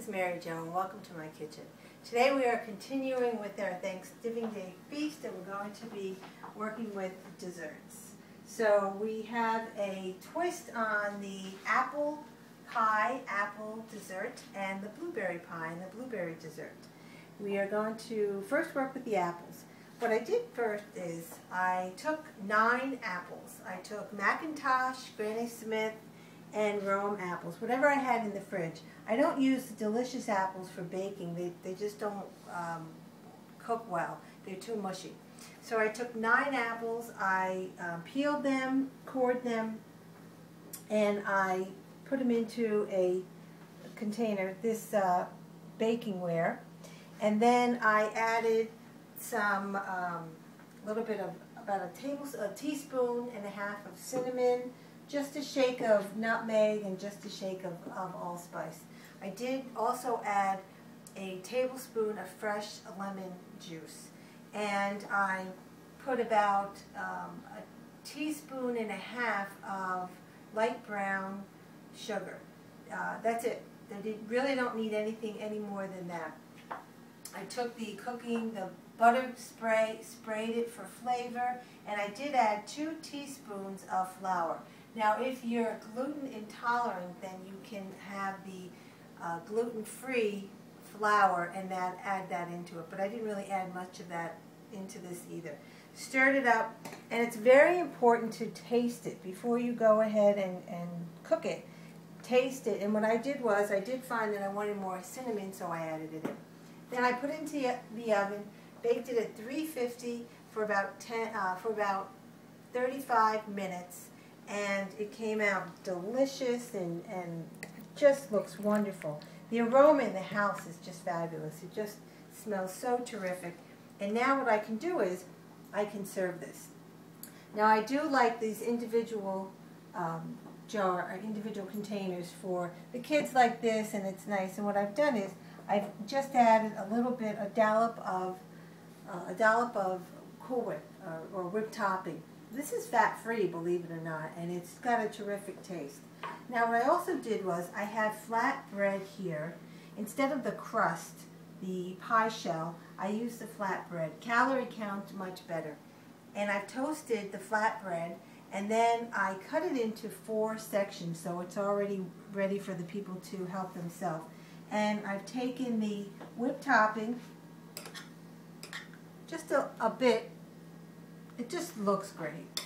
is Mary Jo, and welcome to my kitchen. Today we are continuing with our Thanksgiving Day feast, and we're going to be working with desserts. So we have a twist on the apple pie, apple dessert, and the blueberry pie and the blueberry dessert. We are going to first work with the apples. What I did first is I took 9 apples. I took McIntosh, Granny Smith, and Rome apples, whatever I had in the fridge. I don't use the delicious apples for baking. They just don't cook well. They're too mushy. So I took 9 apples, I peeled them, cored them, and I put them into a container, this bakingware, and then I added some, little bit of, about a teaspoon and a half of cinnamon, just a shake of nutmeg, and just a shake of allspice. I did also add a tablespoon of fresh lemon juice, and I put about a teaspoon and a half of light brown sugar. That's it. They really don't need anything any more than that. I took the butter spray, sprayed it for flavor, and I did add 2 teaspoons of flour. Now, if you're gluten intolerant, then you can have the gluten-free flour and add that into it. But I didn't really add much of that into this either. Stirred it up, and it's very important to taste it before you go ahead and cook it. Taste it, and what I did was I did find that I wanted more cinnamon, so I added it in. Then I put it into the oven, baked it at 350 for about 35 minutes. And it came out delicious and just looks wonderful. The aroma in the house is just fabulous. It just smells so terrific. And now what I can do is I can serve this. Now I do like these individual individual containers for the kids like this, and it's nice. And what I've done is I've just added a little bit, a dollop of Cool Whip or whipped topping. This is fat-free, believe it or not, and it's got a terrific taste. Now what I also did was I have flat bread here. Instead of the crust, the pie shell, I used the flat bread. Calorie count much better. And I've toasted the flat bread, and then I cut it into 4 sections, so it's already ready for the people to help themselves. And I've taken the whipped topping, just a bit. It just looks great.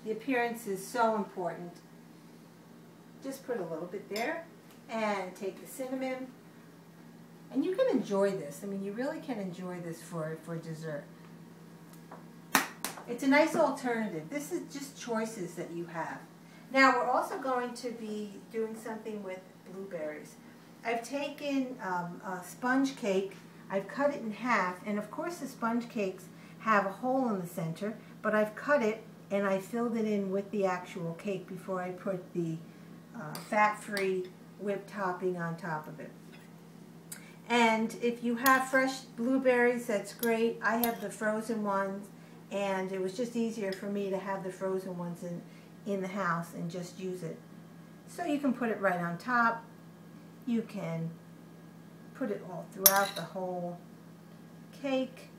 The appearance is so important. Just put a little bit there, and take the cinnamon. And you can enjoy this. I mean, you really can enjoy this for dessert. It's a nice alternative. This is just choices that you have. Now, we're also going to be doing something with blueberries. I've taken a sponge cake. I've cut it in half, and of course the sponge cakes have a hole in the center, but I've cut it and I filled it in with the actual cake before I put the fat-free whipped topping on top of it. And if you have fresh blueberries, that's great. I have the frozen ones, and it was just easier for me to have the frozen ones in the house and just use it. So you can put it right on top. You can put it all throughout the whole cake.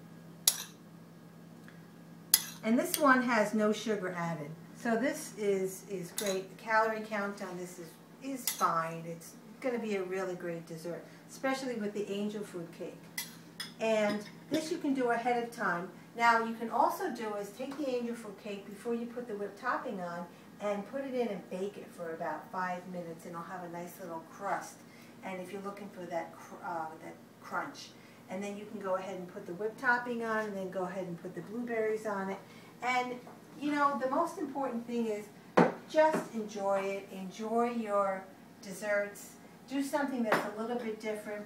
And this one has no sugar added. So this is great. The calorie count on this is fine. It's going to be a really great dessert, especially with the angel food cake. And this you can do ahead of time. Now you can also do is take the angel food cake before you put the whipped topping on and put it in and bake it for about 5 minutes, and it'll have a nice little crust. And if you're looking for that crunch. And then you can go ahead and put the whipped topping on, and then go ahead and put the blueberries on it. And, you know, the most important thing is just enjoy it. Enjoy your desserts. Do something that's a little bit different.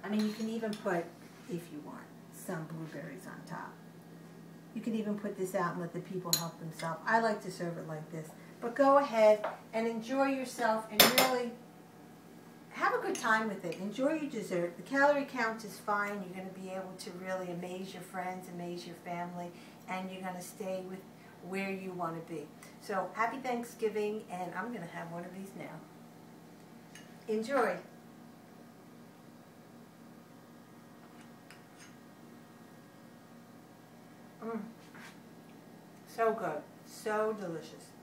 I mean, you can even put, if you want, some blueberries on top. You can even put this out and let the people help themselves. I like to serve it like this. But go ahead and enjoy yourself and really have a good time with it. Enjoy your dessert. The calorie count is fine. You're going to be able to really amaze your friends, amaze your family, and you're going to stay with where you want to be. So happy Thanksgiving, and I'm going to have one of these now. Enjoy. So good. So delicious.